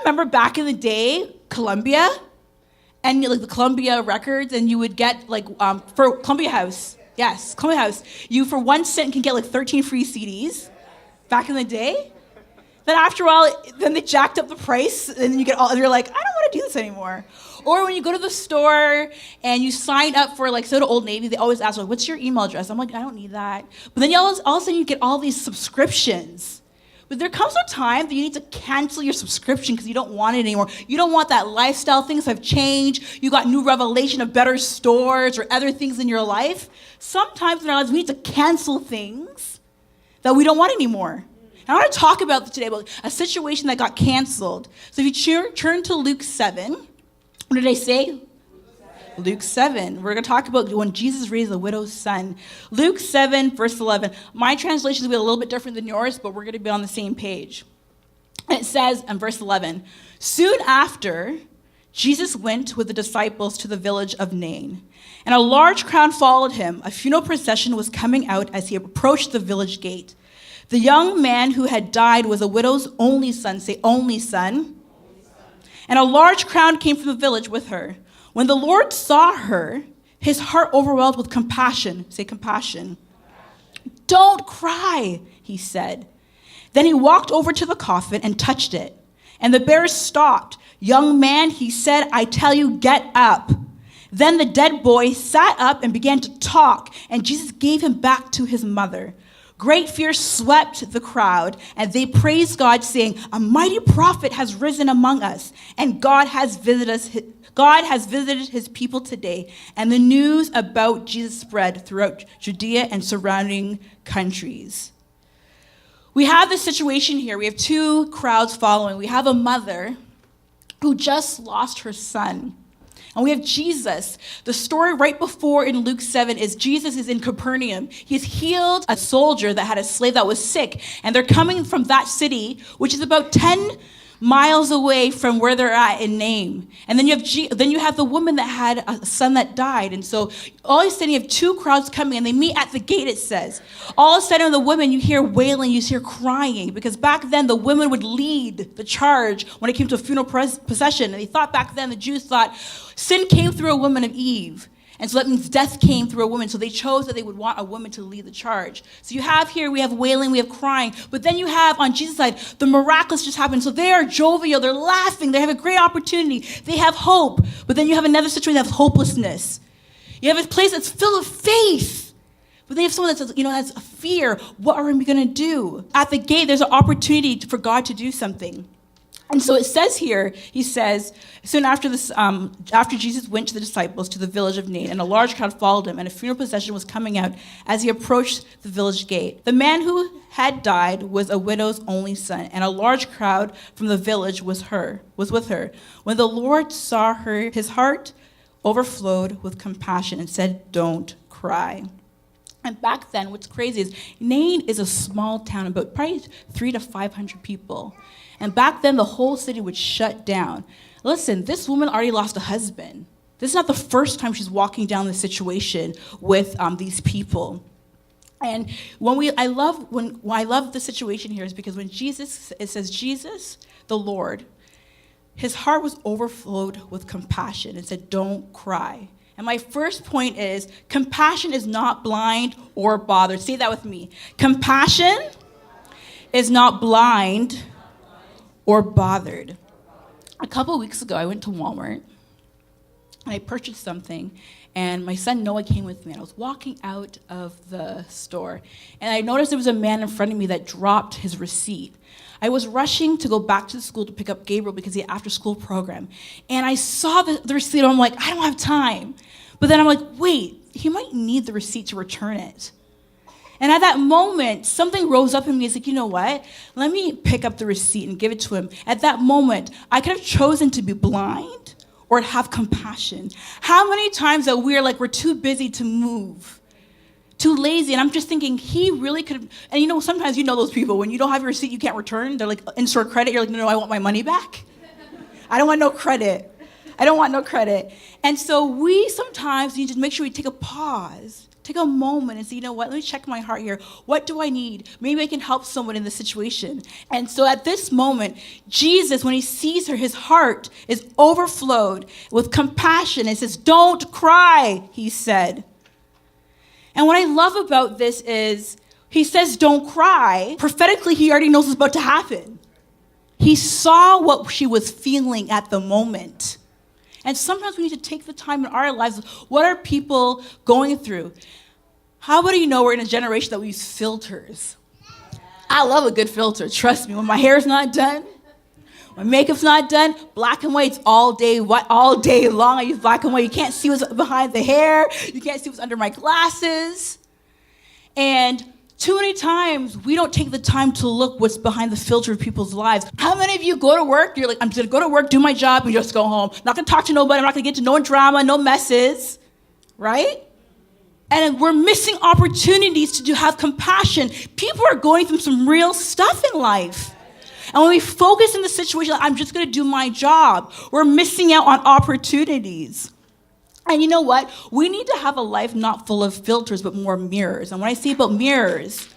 remember back in the day, Columbia, and like the Columbia records, and you would get like, for Columbia House, yes, Columbia House, you for 1 cent can get like 13 free CDs back in the day. Then after a while, then they jacked up the price, and then you get all, and you're like, I don't want to do this anymore. Or when you go to the store and you sign up for like, so to Old Navy, they always ask, like, what's your email address? I'm like, I don't need that. But then all of a sudden you get all these subscriptions. But there comes a time that you need to cancel your subscription because you don't want it anymore. You don't want that lifestyle. Things have changed. You got new revelation of better stores or other things in your life. Sometimes in our lives, we need to cancel things that we don't want anymore. I want to talk about today about a situation that got canceled. So if you turn to Luke 7, what did I say? Luke 7. We're going to talk about when Jesus raised the widow's son. Luke 7, verse 11. My translation is going to be a little bit different than yours, but we're going to be on the same page. And it says in verse 11, soon after, Jesus went with the disciples to the village of Nain, and a large crowd followed him. A funeral procession was coming out as he approached the village gate. The young man who had died was a widow's only son. Say, only son. And a large crowd came from the village with her. When the Lord saw her, his heart overwhelmed with compassion. Say, compassion. Don't cry, he said. Then he walked over to the coffin and touched it. And the bearers stopped. Young man, he said, I tell you, get up. Then the dead boy sat up and began to talk, and Jesus gave him back to his mother. Great fear swept the crowd, and they praised God, saying, a mighty prophet has risen among us, and God has visited his people today. And the news about Jesus spread throughout Judea and surrounding countries. We have this situation here. We have two crowds following. We have a mother who just lost her son. And we have Jesus. The story right before in Luke 7 is Jesus is in Capernaum. He's healed a soldier that had a slave that was sick. And they're coming from that city, which is about 10 miles away from where they're at in Nain. And then you have the woman that had a son that died. And so all of a sudden you have two crowds coming, and they meet at the gate, it says. All of a sudden the women, you hear wailing, you hear crying, because back then the women would lead the charge when it came to a funeral procession. And they thought back then, the Jews thought, sin came through a woman of Eve. And so that means death came through a woman. So they chose that they would want a woman to lead the charge. So you have here, we have wailing, we have crying. But then you have on Jesus' side, the miraculous just happened. So they are jovial, they're laughing, they have a great opportunity. They have hope. But then you have another situation that has hopelessness. You have a place that's full of faith. But then you have someone that says, has a fear. What are we going to do? At the gate, there's an opportunity for God to do something. And so it says here, he says, soon after after Jesus went to the disciples to the village of Nain, and a large crowd followed him, and a funeral procession was coming out as he approached the village gate. The man who had died was a widow's only son, and a large crowd from the village was with her. When the Lord saw her, his heart overflowed with compassion and said, don't cry. And back then, what's crazy is Nain is a small town, about probably 300 to 500 people. And back then, the whole city would shut down. Listen, this woman already lost a husband. This is not the first time she's walking down this situation with these people. And I love the situation here is because when it says Jesus, the Lord, his heart was overflowed with compassion and said, don't cry. And my first point is, compassion is not blind or bothered. Say that with me. Compassion is not blind or bothered. A couple of weeks ago, I went to Walmart, and I purchased something, and my son Noah came with me, and I was walking out of the store, and I noticed there was a man in front of me that dropped his receipt. I was rushing to go back to the school to pick up Gabriel because he had after-school program, and I saw the receipt, and I'm like, I don't have time. But then I'm like, wait, he might need the receipt to return it. And at that moment, something rose up in me. It's like, you know what? Let me pick up the receipt and give it to him. At that moment, I could have chosen to be blind or to have compassion. How many times that we're too busy to move, too lazy, and I'm just thinking, he really could have, and sometimes those people, when you don't have your receipt, you can't return. They're like, in-store credit. You're like, no, I want my money back. I don't want no credit. I don't want no credit. And so we sometimes need to make sure we take a pause Take a moment and say, you know what, let me check my heart here. What do I need? Maybe I can help someone in this situation. And so at this moment, Jesus, when he sees her, his heart is overflowed with compassion. It says, don't cry, he said. And what I love about this is, he says, don't cry. Prophetically, he already knows what's about to happen. He saw what she was feeling at the moment. And sometimes we need to take the time in our lives. What are people going through? How about we're in a generation that we use filters? I love a good filter. Trust me, when my hair's not done, my makeup's not done, black and white's all day long. I use black and white. You can't see what's behind the hair. You can't see what's under my glasses. And too many times, we don't take the time to look what's behind the filter of people's lives. How many of you go to work, you're like, I'm just going to go to work, do my job, and just go home. Not going to talk to nobody. I'm not going to get to no drama, no messes, right? And we're missing opportunities to have compassion. People are going through some real stuff in life. And when we focus in the situation, like, I'm just going to do my job, we're missing out on opportunities. And you know what? We need to have a life not full of filters, but more mirrors. And when I say about mirrors,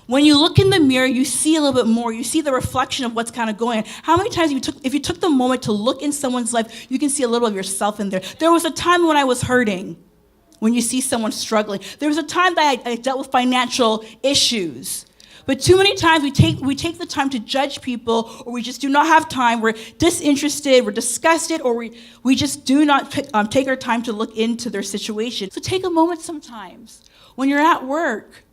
when you look in the mirror, you see a little bit more. You see the reflection of what's kind of going on. How many times if you took the moment to look in someone's life, you can see a little of yourself in there. There was a time when I was hurting, when you see someone struggling. There was a time that I dealt with financial issues. But too many times we take the time to judge people, or we just do not have time. We're disinterested, we're disgusted, or we just do not take our time to look into their situation. So take a moment sometimes. When you're at work,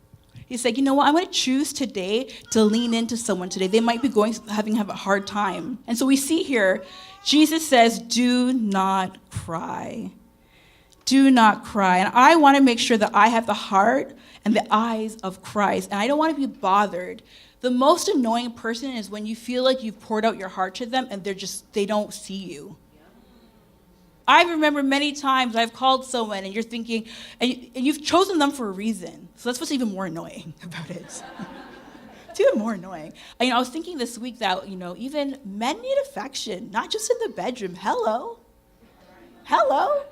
you say, you know what, I'm going to choose today to lean into someone today. They might be having a hard time. And so we see here, Jesus says, do not cry. Do not cry. And I want to make sure that I have the heart and the eyes of Christ. And I don't want to be bothered. The most annoying person is when you feel like you've poured out your heart to them and they don't see you. I remember many times I've called someone and you're thinking, and you've chosen them for a reason. So that's what's even more annoying about it. It's even more annoying. I was thinking this week that, even men need affection, not just in the bedroom. Hello.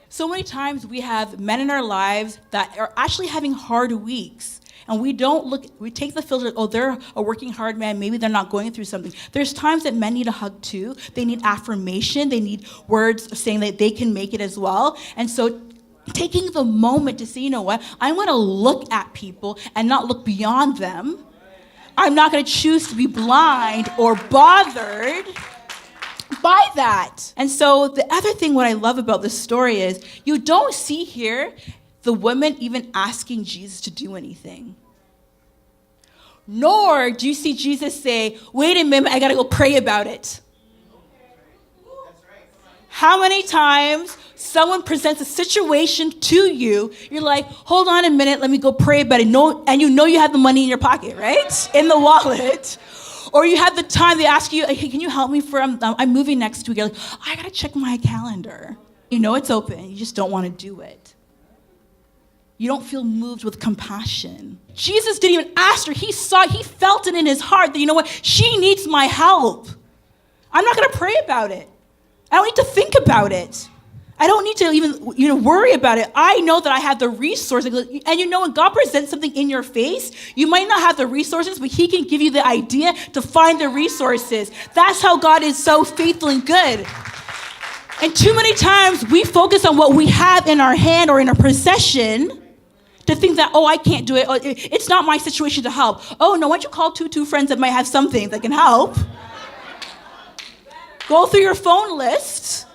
So many times we have men in our lives that are actually having hard weeks. And we take the filter, they're a working hard man, maybe they're not going through something. There's times that men need a hug too. They need affirmation. They need words saying that they can make it as well. And so taking the moment to say, you know what, I want to look at people and not look beyond them. I'm not going to choose to be blind or bothered by that. And so the other thing what I love about this story is you don't see here the women even asking Jesus to do anything. Nor do you see Jesus say, wait a minute, I got to go pray about it. How many times someone presents a situation to you, you're like, hold on a minute, let me go pray about it. And you have the money in your pocket, right? In the wallet. Or you have the time, they ask you, hey, can you help me I'm moving next week. You're like, I got to check my calendar. You know it's open, you just don't want to do it. You don't feel moved with compassion. Jesus didn't even ask her. He felt it in his heart that, you know what, she needs my help. I'm not going to pray about it. I don't need to think about it. I don't need to even worry about it. I know that I have the resources. And when God presents something in your face, you might not have the resources, but he can give you the idea to find the resources. That's how God is so faithful and good. And too many times we focus on what we have in our hand or in our possession to think that, I can't do it. It's not my situation to help. No, why don't you call two friends that might have something that can help? Go through your phone list.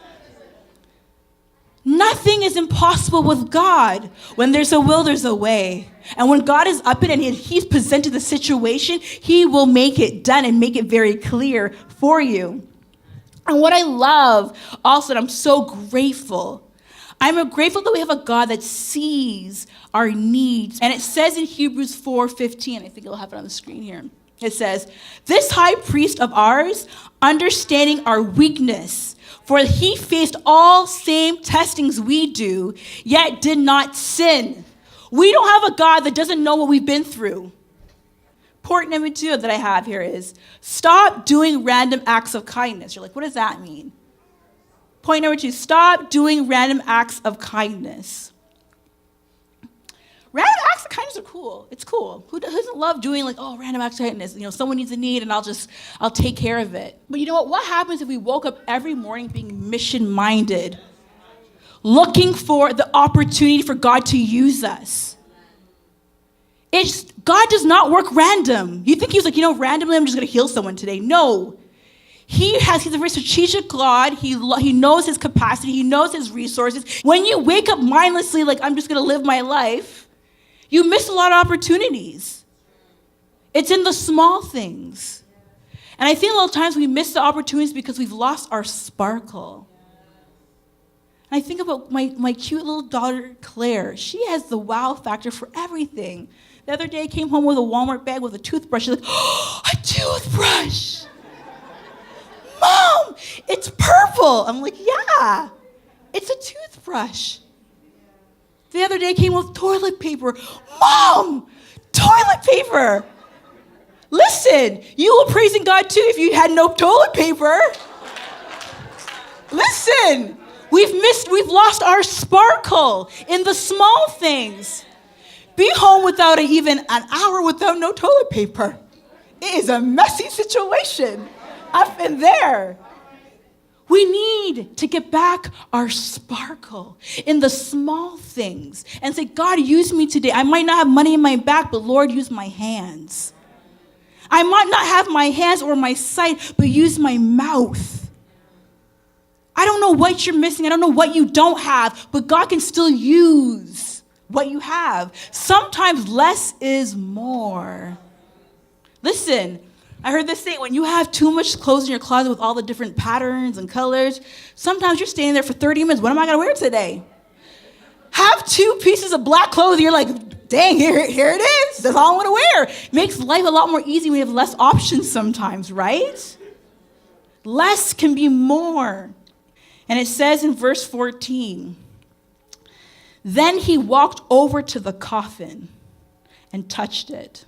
Nothing is impossible with God. When there's a will, there's a way. And when God is up in it and he's presented the situation, he will make it done and make it very clear for you. And what I love also, and I'm so grateful, I'm grateful that we have a God that sees our needs. And it says in Hebrews 4:15, I think I'll have it on the screen here. It says, this high priest of ours, understanding our weakness, for he faced all same testings we do, yet did not sin. We don't have a God that doesn't know what we've been through. Point number 2 that I have here is, stop doing random acts of kindness. You're like, what does that mean? Point number 2, stop doing random acts of kindness. Random acts of kindness are cool. It's cool. Who doesn't love doing like, oh, random acts of kindness? Someone needs a need and I'll take care of it. But you know what? What happens if we woke up every morning being mission-minded, looking for the opportunity for God to use us? God does not work random. You think he's like, randomly I'm just going to heal someone today. No. He's a very strategic God. He knows his capacity. He knows his resources. When you wake up mindlessly like, I'm just going to live my life, you miss a lot of opportunities. It's in the small things. And I think a lot of times we miss the opportunities because we've lost our sparkle. And I think about my cute little daughter, Claire. She has the wow factor for everything. The other day, I came home with a Walmart bag with a toothbrush. She's like, oh, a toothbrush. Mom, it's purple. I'm like, yeah, it's a toothbrush. The other day, I came with toilet paper. Mom, toilet paper. Listen, you were praising God too if you had no toilet paper. Listen, we've lost our sparkle in the small things. Be home without even an hour without no toilet paper. It is a messy situation. I've been there. We need to get back our sparkle in the small things and say, God, use me today. I might not have money in my back, but Lord, use my hands. I might not have my hands or my sight, but use my mouth. I don't know what you're missing. I don't know what you don't have, but God can still use what you have. Sometimes less is more. Listen, I heard this saying, when you have too much clothes in your closet with all the different patterns and colors, sometimes you're standing there for 30 minutes. What am I going to wear today? Have 2 pieces of black clothes, and you're like, dang, here it is. That's all I want to wear. Makes life a lot more easy when you have less options sometimes, right? Less can be more. And it says in verse 14, then he walked over to the coffin and touched it.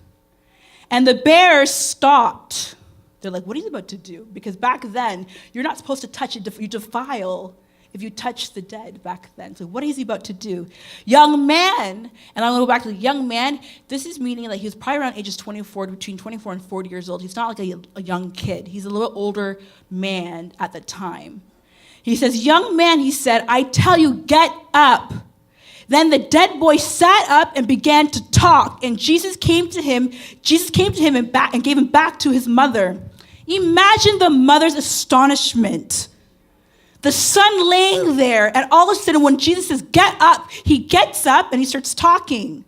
And the bears stopped. They're like, what are you about to do? Because back then, you're not supposed to touch it. You defile if you touch the dead back then. So what is he about to do? Young man, and I'm going to go back to the young man. This is meaning like he was probably around ages 24, between 24 and 40 years old. He's not like a young kid. He's a little older man at the time. He says, young man, he said, I tell you, get up. Then the dead boy sat up and began to talk, and Jesus came to him and gave him back to his mother. Imagine the mother's astonishment. The son laying there, and all of a sudden when Jesus says, get up, he gets up and he starts talking.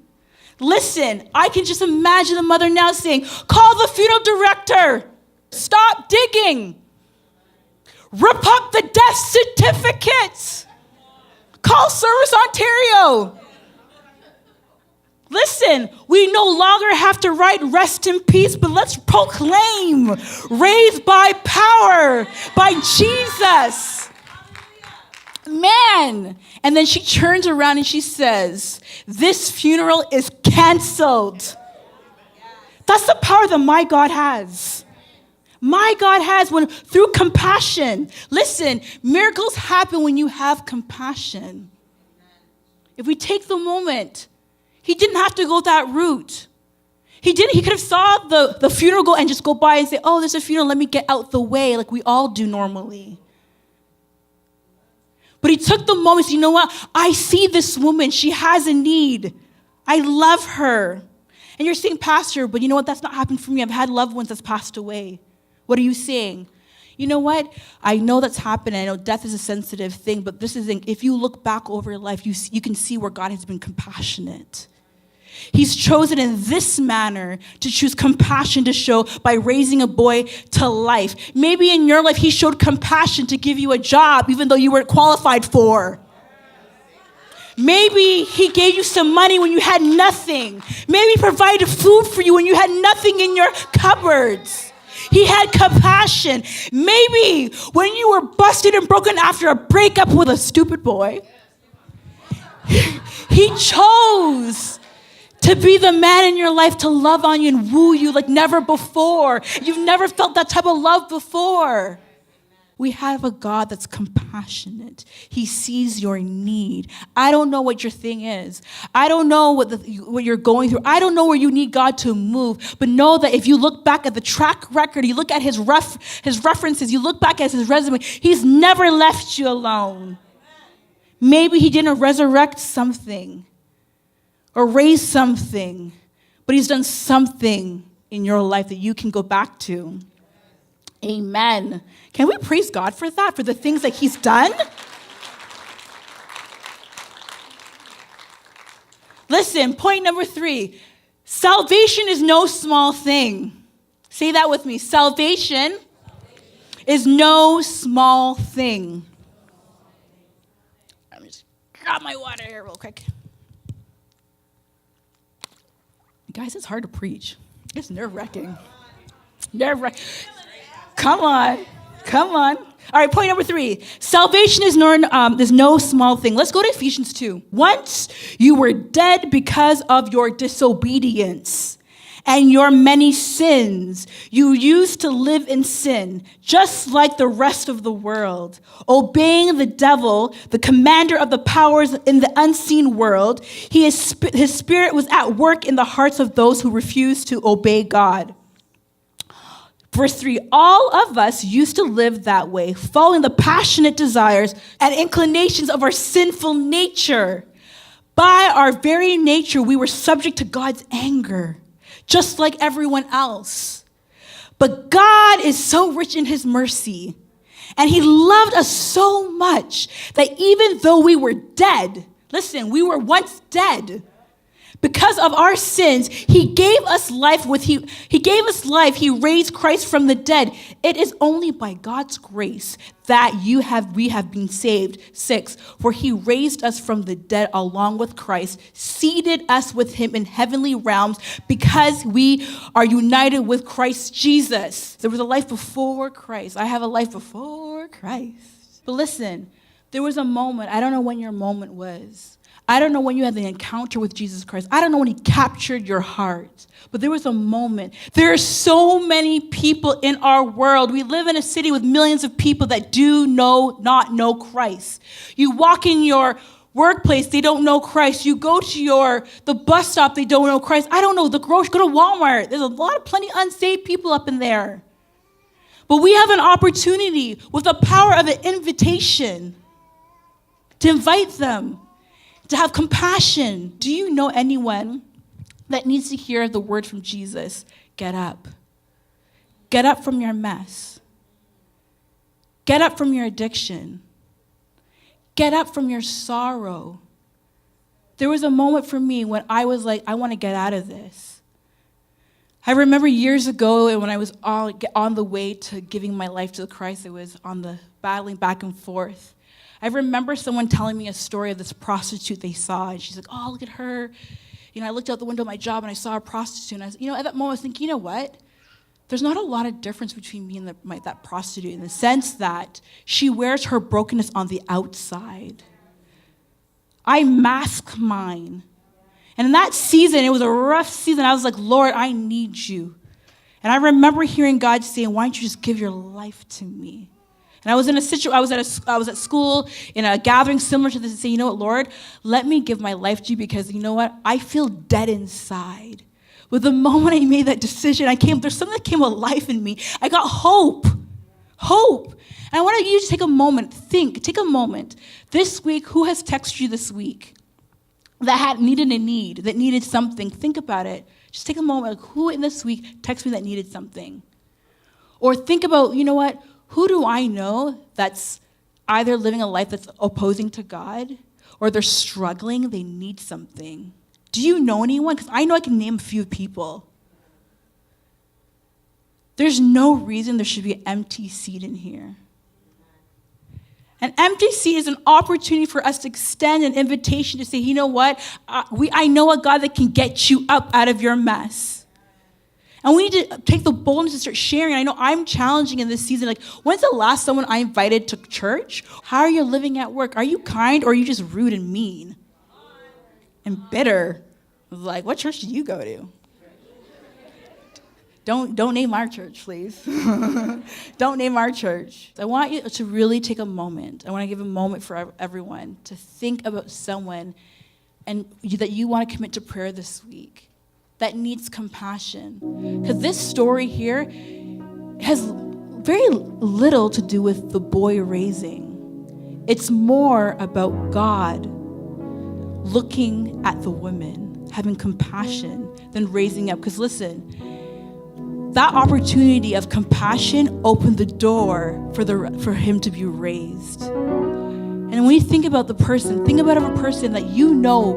Listen, I can just imagine the mother now saying, call the funeral director. Stop digging. Rip up the death certificates. Call Service Ontario. Listen, we no longer have to write rest in peace, but let's proclaim raised by power, by Jesus. Man. And then she turns around and she says, this funeral is canceled. That's the power that my God has. My God has when through compassion. Listen, miracles happen when you have compassion. If we take the moment, he didn't have to go that route. He could have saw the funeral go and just go by and say, oh, there's a funeral, let me get out the way, like we all do normally. But he took the moment, you know what? I see this woman, she has a need. I love her. And you're saying, Pastor, but you know what? That's not happened for me. I've had loved ones that's passed away. What are you saying? You know what? I know that's happened. I know death is a sensitive thing, but this is, if you look back over your life, you can see where God has been compassionate. He's chosen in this manner to choose compassion to show by raising a boy to life. Maybe in your life, he showed compassion to give you a job, even though you weren't qualified for. Maybe he gave you some money when you had nothing. Maybe he provided food for you when you had nothing in your cupboards. He had compassion. Maybe when you were busted and broken after a breakup with a stupid boy, he chose to be the man in your life to love on you and woo you like never before. You've never felt that type of love before. We have a God that's compassionate. He sees your need. I don't know what your thing is. I don't know what you're going through. I don't know where you need God to move. But know that if you look back at the track record, you look at his references, you look back at his resume, he's never left you alone. Maybe he didn't resurrect something or raise something, but he's done something in your life that you can go back to. Amen. Can we praise God for that, for the things that he's done? Listen, point number 3. Salvation is no small thing. Say that with me. Salvation is no small thing. Let me just grab my water here real quick. Guys, it's hard to preach. It's nerve-wracking. Nerve-wracking. Come on. All right, point number 3. Salvation is no small thing. Let's go to Ephesians 2. Once you were dead because of your disobedience and your many sins. You used to live in sin, just like the rest of the world, obeying the devil, the commander of the powers in the unseen world. His spirit was at work in the hearts of those who refused to obey God. Verse 3, all of us used to live that way, following the passionate desires and inclinations of our sinful nature. By our very nature, we were subject to God's anger, just like everyone else. But God is so rich in his mercy, and he loved us so much that even though we were dead, listen, we were once dead, because of our sins, he gave us life. He gave us life. He raised Christ from the dead. It is only by God's grace that we have been saved. 6, for he raised us from the dead along with Christ, seated us with him in heavenly realms because we are united with Christ Jesus. There was a life before Christ. I have a life before Christ. But listen, there was a moment. I don't know when your moment was. I don't know when you had the encounter with Jesus Christ. I don't know when he captured your heart. But there was a moment. There are so many people in our world. We live in a city with millions of people that do not know Christ. You walk in your workplace, they don't know Christ. You go to the bus stop, they don't know Christ. I don't know, the grocery, go to Walmart. There's plenty unsaved people up in there. But we have an opportunity with the power of an invitation to invite them, to have compassion. Do you know anyone that needs to hear the word from Jesus? Get up. Get up from your mess. Get up from your addiction. Get up from your sorrow. There was a moment for me when I was like, I want to get out of this. I remember years ago when I was on the way to giving my life to Christ, I was on the battling back and forth. I remember someone telling me a story of this prostitute they saw, and she's like, oh, look at her. I looked out the window of my job, and I saw a prostitute, and I was, at that moment, I was thinking, you know what? There's not a lot of difference between me and that prostitute in the sense that she wears her brokenness on the outside. I mask mine. And in that season, it was a rough season. I was like, Lord, I need you. And I remember hearing God saying, why don't you just give your life to me? And I was I was at school in a gathering similar to this and say, you know what, Lord, let me give my life to you because you know what? I feel dead inside. But the moment I made that decision, there's something that came alive in me. I got hope. And I want you to take a moment, take a moment. This week, who has texted you this week that needed something? Think about it. Just take a moment. Like, who in this week texted me that needed something? Or think about, you know what? Who do I know that's either living a life that's opposing to God or they're struggling, they need something? Do you know anyone? Because I know I can name a few people. There's no reason there should be an empty seat in here. An empty seat is an opportunity for us to extend an invitation to say, you know what? I know a God that can get you up out of your mess. And we need to take the boldness to start sharing. I know I'm challenging in this season. Like, when's the last someone I invited to church? How are you living at work? Are you kind or are you just rude and mean and bitter? Like, what church do you go to? Don't name our church, please. Don't name our church. I want you to really take a moment. I want to give a moment for everyone to think about someone that you want to commit to prayer this week that needs compassion. Because this story here has very little to do with the boy raising. It's more about God looking at the woman, having compassion, than raising up. Because listen, that opportunity of compassion opened the door for him to be raised. And when you think about the person, think about a person that you know.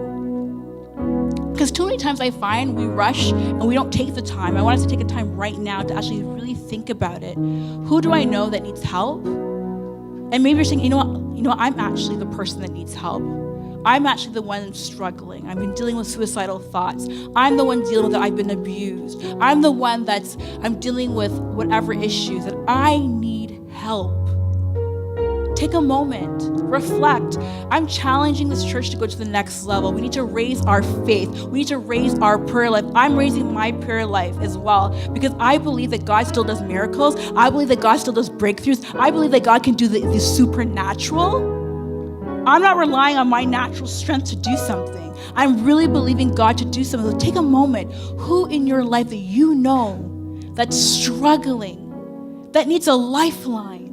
Because too many times I find we rush and we don't take the time. I want us to take a time right now to actually really think about it. Who do I know that needs help? And maybe you're saying, you know what, I'm actually the person that needs help. I'm actually the one struggling. I've been dealing with suicidal thoughts. I'm the one dealing with that I've been abused. I'm the one I'm dealing with whatever issues, that I need help. Take a moment, reflect. I'm challenging this church to go to the next level. We need to raise our faith. We need to raise our prayer life. I'm raising my prayer life as well, because I believe that God still does miracles. I believe that God still does breakthroughs. I believe that God can do the supernatural. I'm not relying on my natural strength to do something. I'm really believing God to do something. So take a moment. Who in your life that you know that's struggling, that needs a lifeline,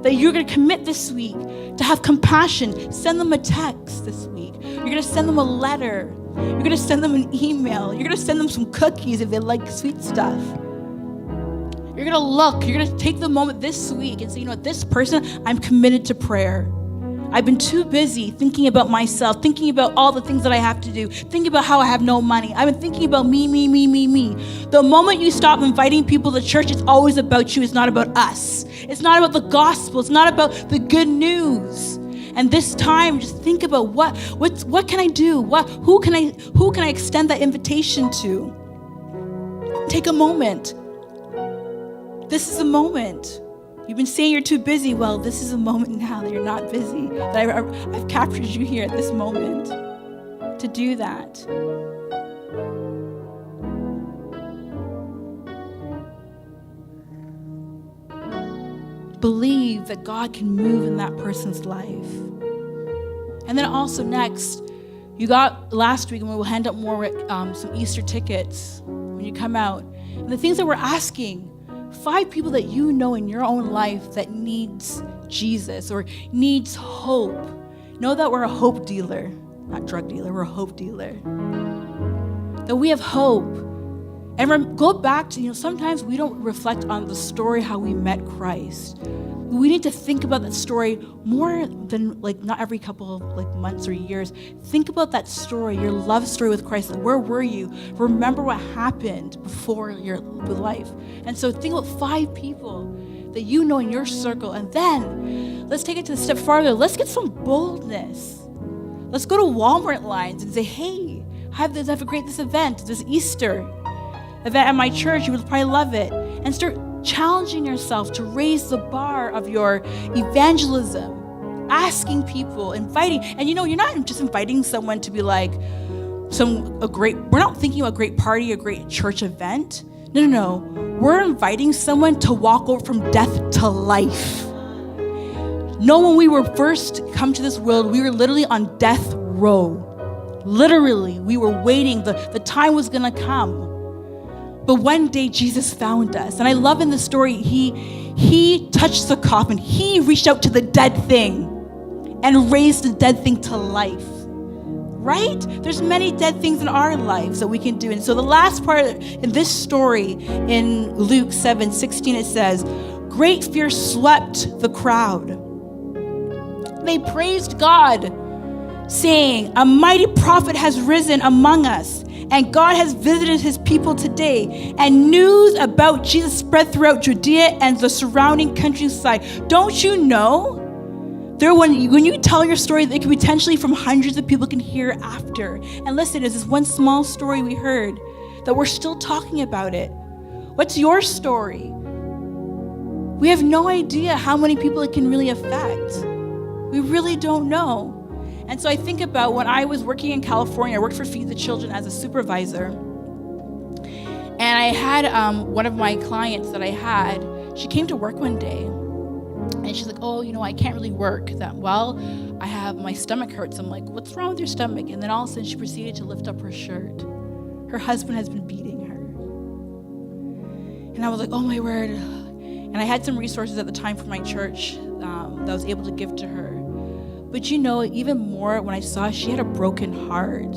that you're going to commit this week to have compassion? Send them a text this week. You're going to send them a letter. You're going to send them an email. You're going to send them some cookies if they like sweet stuff. You're going to look. You're going to take the moment this week and say, you know what, this person, I'm committed to prayer. I've been too busy thinking about myself, thinking about all the things that I have to do, thinking about how I have no money. I've been thinking about me. The moment you stop inviting people to church, it's always about you. It's not about us. It's not about the gospel. It's not about the good news. And this time, just think about what can I do? Who can I extend that invitation to? Take a moment. This is a moment. You've been saying you're too busy. Well, this is a moment now that you're not busy. That I've captured you here at this moment to do that. Believe that God can move in that person's life. And then also next, you got last week, and we will hand out more some Easter tickets when you come out. And the things that we're asking, 5 people that you know in your own life that needs Jesus or needs hope. Know that we're a hope dealer, not drug dealer, we're a hope dealer. That we have hope. And go back to, sometimes we don't reflect on the story how we met Christ. We need to think about that story more than not every couple of months or years. Think about that story, your love story with Christ. Where were you? Remember what happened before your life. And so think about 5 people that you know in your circle. And then let's take it to a step farther. Let's get some boldness. Let's go to Walmart lines and say, hey, have this event, this Easter event at my church. You would probably love it. And start challenging yourself to raise the bar of your evangelism, asking people, inviting. And you're not just inviting someone to be like we're not thinking about a great party, a great church event. No. We're inviting someone to walk over from death to life. When we were first come to this world, we were literally on death row. Literally, we were waiting. The time was going to come. But one day Jesus found us. And I love in the story, he touched the coffin. He reached out to the dead thing and raised the dead thing to life. Right? There's many dead things in our lives that we can do. And so the last part in this story in Luke 7:16, it says, great fear swept the crowd. They praised God, saying, a mighty prophet has risen among us, and God has visited his people today. And news about Jesus spread throughout Judea and the surrounding countryside. Don't you know? When you tell your story, it can potentially from hundreds of people can hear after. And listen, there's this one small story we heard that we're still talking about it. What's your story? We have no idea how many people it can really affect. We really don't know. And so I think about when I was working in California, I worked for Feed the Children as a supervisor. And I had one of my clients that I had, she came to work one day, and she's like, oh, I can't really work that well. My stomach hurts. I'm like, what's wrong with your stomach? And then all of a sudden she proceeded to lift up her shirt. Her husband has been beating her. And I was like, oh my word. And I had some resources at the time for my church that I was able to give to her. But even more when I saw she had a broken heart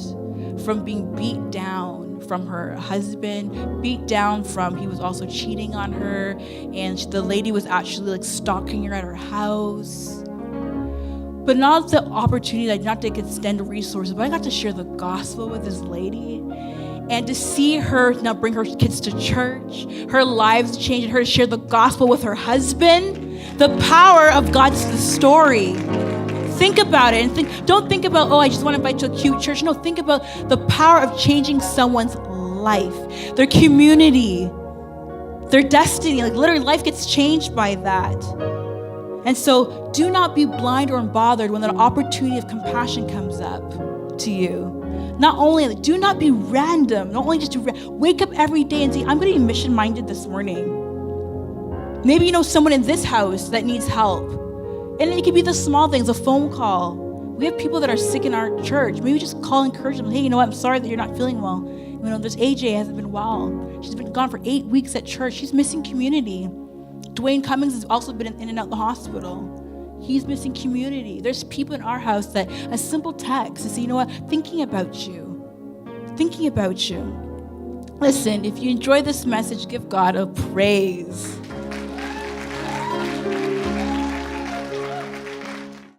from being beat down from her husband, beat down from he was also cheating on her, and the lady was actually stalking her at her house. But not the opportunity, not to extend resources, but I got to share the gospel with this lady. And to see her now bring her kids to church, her lives change, and her to share the gospel with her husband, the power of God's story. Think about it, and don't think about, I just want to invite you to a cute church. No, think about the power of changing someone's life, their community, their destiny. Literally, life gets changed by that. And so do not be blind or unbothered when an opportunity of compassion comes up to you. Not only, do not be random. Not only just wake up every day and say, I'm going to be mission-minded this morning. Maybe you know someone in this house that needs help. And it could be the small things, a phone call. We have people that are sick in our church. Maybe just call and encourage them. Hey, you know what? I'm sorry that you're not feeling well. There's AJ hasn't been well. She's been gone for 8 weeks at church. She's missing community. Dwayne Cummings has also been in and out the hospital. He's missing community. There's people in our house that a simple text to say, you know what? Thinking about you. Listen, if you enjoy this message, give God a praise.